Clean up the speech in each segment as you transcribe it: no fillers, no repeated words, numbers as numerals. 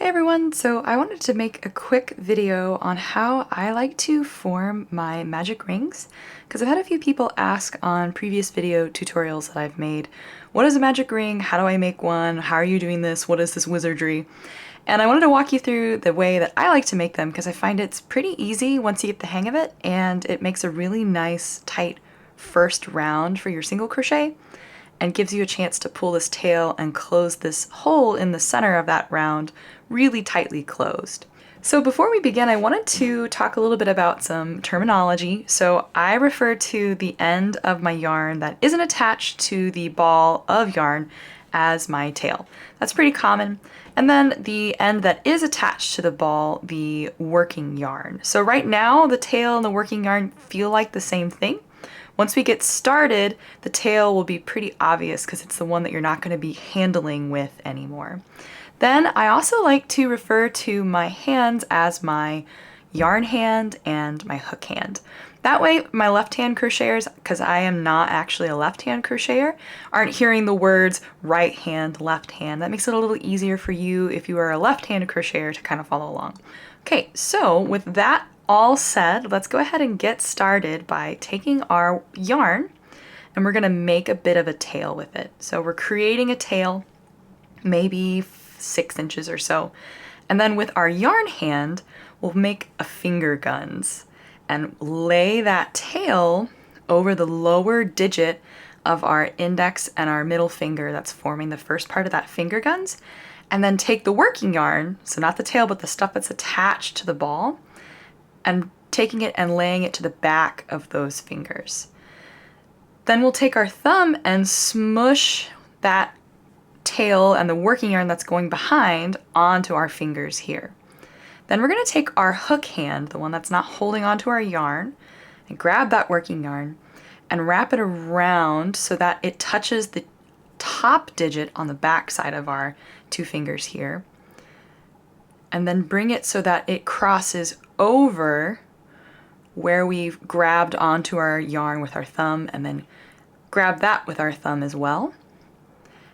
Hey everyone, so I wanted to make a quick video on how I like to form my magic rings, because I've had a few people ask on previous video tutorials that I've made, what is a magic ring, how do I make one, how are you doing this, what is this wizardry? And I wanted to walk you through the way that I like to make them because I find it's pretty easy once you get the hang of it, and it makes a really nice tight first round for your single crochet and gives you a chance to pull this tail and close this hole in the center of that round really tightly closed. So before we begin, I wanted to talk a little bit about some terminology. So I refer to the end of my yarn that isn't attached to the ball of yarn as my tail. That's pretty common. And then the end that is attached to the ball, the working yarn. So right now, the tail and the working yarn feel like the same thing. Once we get started, the tail will be pretty obvious because it's the one that you're not going to be handling with anymore. Then I also like to refer to my hands as my yarn hand and my hook hand. That way my left-hand crocheters, because I am not actually a left-hand crocheter, aren't hearing the words right hand, left hand. That makes it a little easier for you if you are a left-handed crocheter to kind of follow along. Okay, so with that all said, let's go ahead and get started by taking our yarn and we're going to make a bit of a tail with it. So we're creating a tail, maybe 6 inches or so. And then with our yarn hand, we'll make a finger guns and lay that tail over the lower digit of our index and our middle finger that's forming the first part of that finger guns. And then take the working yarn, so not the tail, but the stuff that's attached to the ball, and taking it and laying it to the back of those fingers. Then we'll take our thumb and smush that tail and the working yarn that's going behind onto our fingers here. Then we're going to take our hook hand, the one that's not holding onto our yarn, and grab that working yarn and wrap it around so that it touches the top digit on the back side of our 2 fingers here. And then bring it so that it crosses over where we've grabbed onto our yarn with our thumb, and then grab that with our thumb as well.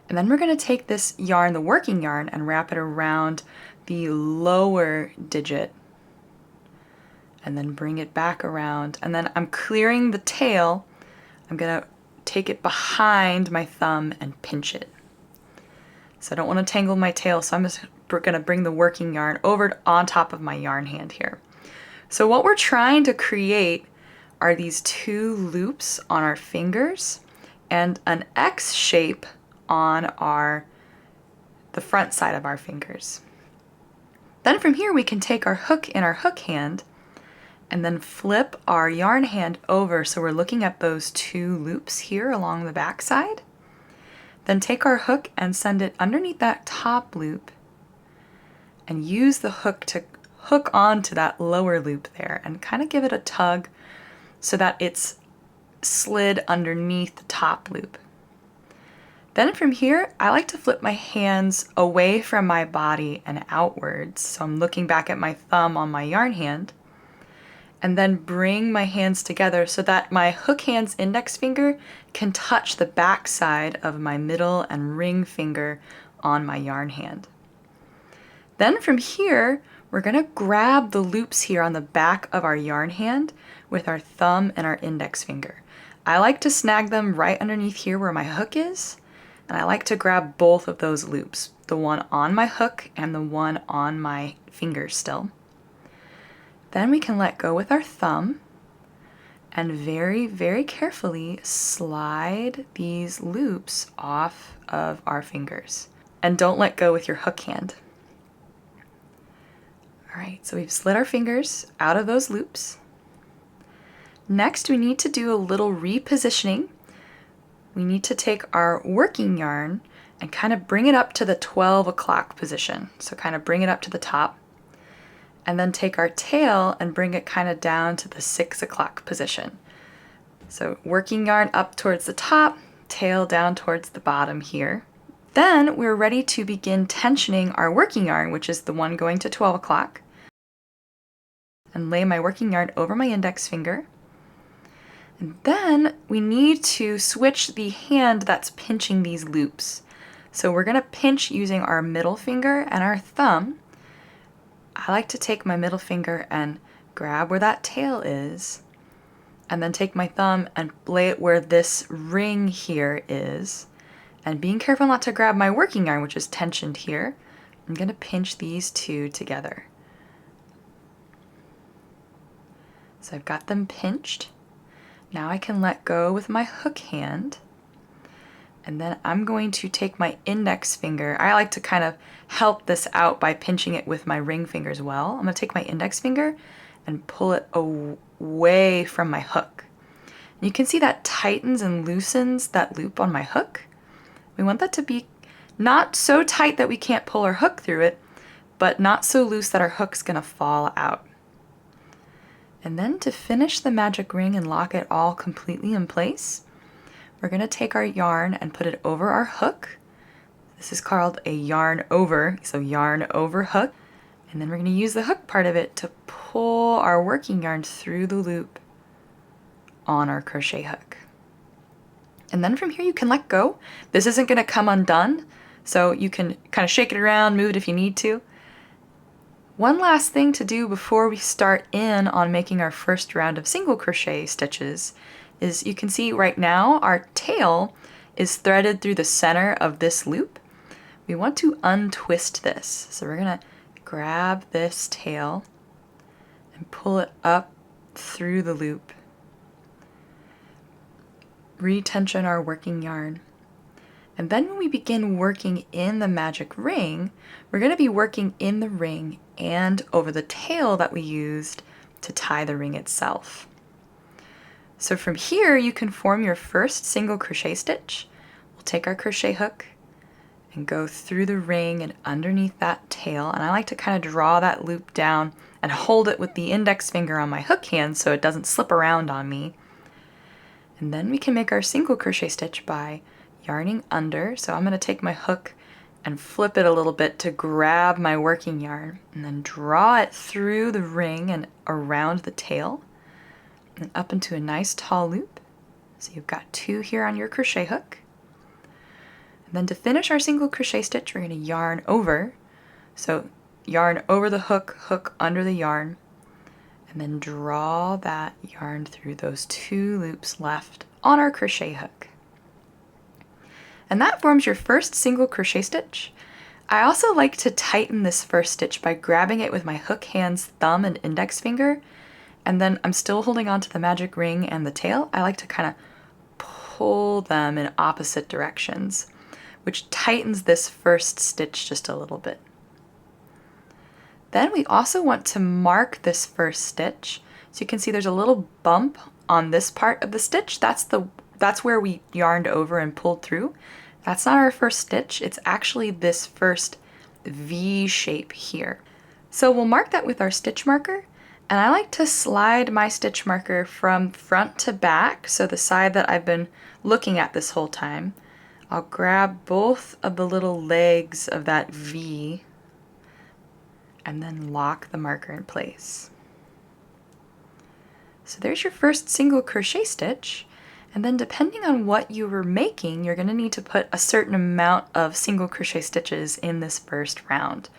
And then we're going to take this yarn, the working yarn, and wrap it around the lower digit and then bring it back around. And then I'm clearing the tail. I'm going to take it behind my thumb and pinch it. So I don't want to tangle my tail, so I'm just going to bring the working yarn over on top of my yarn hand here. So what we're trying to create are these 2 loops on our fingers and an X shape on the front side of our fingers. Then from here we can take our hook in our hook hand and then flip our yarn hand over so we're looking at those 2 loops here along the back side. Then take our hook and send it underneath that top loop and use the hook to hook onto that lower loop there and kind of give it a tug so that it's slid underneath the top loop. Then from here, I like to flip my hands away from my body and outwards. So I'm looking back at my thumb on my yarn hand and then bring my hands together so that my hook hand's index finger can touch the back side of my middle and ring finger on my yarn hand. Then from here, we're going to grab the loops here on the back of our yarn hand with our thumb and our index finger. I like to snag them right underneath here where my hook is, and I like to grab both of those loops, the one on my hook and the one on my finger still. Then we can let go with our thumb and very, very carefully slide these loops off of our fingers. And don't let go with your hook hand. All right, so we've slid our fingers out of those loops. Next, we need to do a little repositioning. We need to take our working yarn and kind of bring it up to the 12 o'clock position. So kind of bring it up to the top. And then take our tail and bring it kind of down to the 6 o'clock position. So working yarn up towards the top, tail down towards the bottom here. Then we're ready to begin tensioning our working yarn, which is the one going to 12 o'clock. And lay my working yarn over my index finger. And then we need to switch the hand that's pinching these loops. So we're going to pinch using our middle finger and our thumb I like to take my middle finger and grab where that tail is, and then take my thumb and lay it where this ring here is. And being careful not to grab my working yarn, which is tensioned here, I'm going to pinch these two together. So I've got them pinched. Now I can let go with my hook hand. And then I'm going to take my index finger. I like to kind of help this out by pinching it with my ring finger as well. I'm going to take my index finger and pull it away from my hook. And you can see that tightens and loosens that loop on my hook. We want that to be not so tight that we can't pull our hook through it, but not so loose that our hook's going to fall out. And then to finish the magic ring and lock it all completely in place, we're going to take our yarn and put it over our hook. This is called a yarn over, so yarn over hook. And then we're going to use the hook part of it to pull our working yarn through the loop on our crochet hook. And then from here you can let go. This isn't going to come undone, so you can kind of shake it around, move it if you need to. One last thing to do before we start in on making our first round of single crochet stitches is you can see right now our tail is threaded through the center of this loop. We want to untwist this. So we're going to grab this tail and pull it up through the loop. Retension our working yarn. And then when we begin working in the magic ring, we're going to be working in the ring and over the tail that we used to tie the ring itself. So from here you can form your first single crochet stitch. We'll take our crochet hook and go through the ring and underneath that tail, and I like to kind of draw that loop down and hold it with the index finger on my hook hand so it doesn't slip around on me. And then we can make our single crochet stitch by yarning under. So I'm going to take my hook and flip it a little bit to grab my working yarn and then draw it through the ring and around the tail and up into a nice tall loop. So you've got two here on your crochet hook. And then to finish our single crochet stitch, we're going to yarn over. So yarn over the hook, hook under the yarn, and then draw that yarn through those two loops left on our crochet hook. And that forms your first single crochet stitch. I also like to tighten this first stitch by grabbing it with my hook hand's thumb and index finger, and then I'm still holding on to the magic ring and the tail. I like to kind of pull them in opposite directions, which tightens this first stitch just a little bit. Then we also want to mark this first stitch. So you can see there's a little bump on this part of the stitch. That's where we yarned over and pulled through. That's not our first stitch. It's actually this first V shape here. So we'll mark that with our stitch marker. And I like to slide my stitch marker from front to back, so the side that I've been looking at this whole time. I'll grab both of the little legs of that V and then lock the marker in place. So there's your first single crochet stitch, and then depending on what you were making, you're going to need to put a certain amount of single crochet stitches in this first round.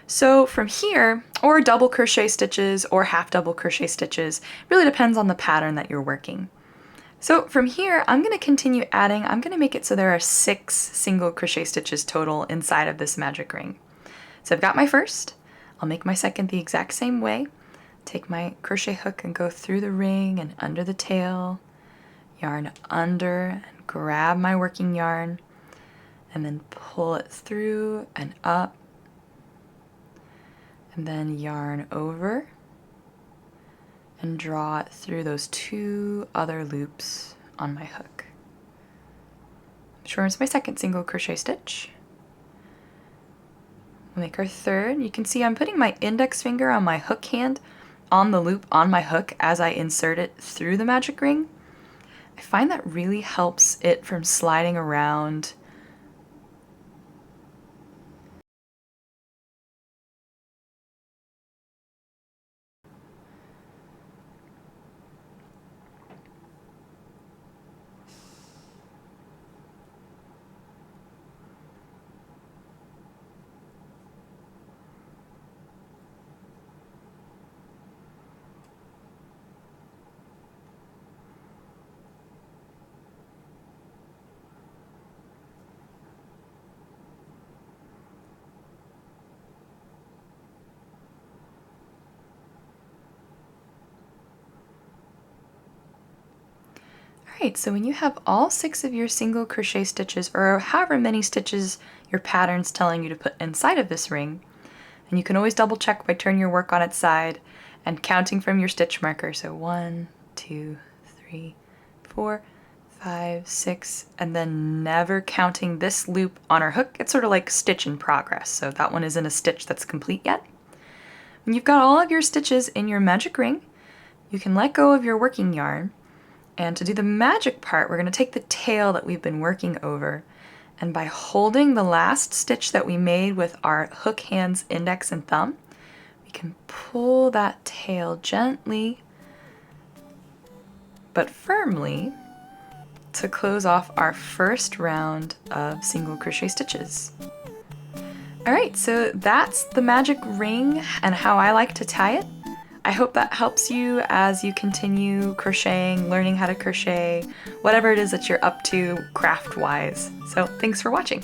So from here, or double crochet stitches or half double crochet stitches, really depends on the pattern that you're working. So from here, I'm going to continue adding. I'm going to make it so there are 6 single crochet stitches total inside of this magic ring. So I've got my first. I'll make my second the exact same way. Take my crochet hook and go through the ring and under the tail, yarn under and grab my working yarn, and then pull it through and up, and then yarn over and draw it through those 2 other loops on my hook. Shortens my second single crochet stitch. We'll make our third. You can see I'm putting my index finger on my hook hand on the loop on my hook as I insert it through the magic ring. I find that really helps it from sliding around. Alright, so when you have all 6 of your single crochet stitches, or however many stitches your pattern's telling you to put inside of this ring, and you can always double check by turning your work on its side and counting from your stitch marker. So 1, 2, 3, 4, 5, 6, and then never counting this loop on our hook. It's sort of like stitch in progress, so that one isn't a stitch that's complete yet. When you've got all of your stitches in your magic ring, you can let go of your working yarn, and to do the magic part, we're going to take the tail that we've been working over, and by holding the last stitch that we made with our hook hands, index and thumb, we can pull that tail gently but firmly to close off our first round of single crochet stitches. Alright, so that's the magic ring and how I like to tie it. I hope that helps you as you continue crocheting, learning how to crochet, whatever it is that you're up to craft-wise. So thanks for watching.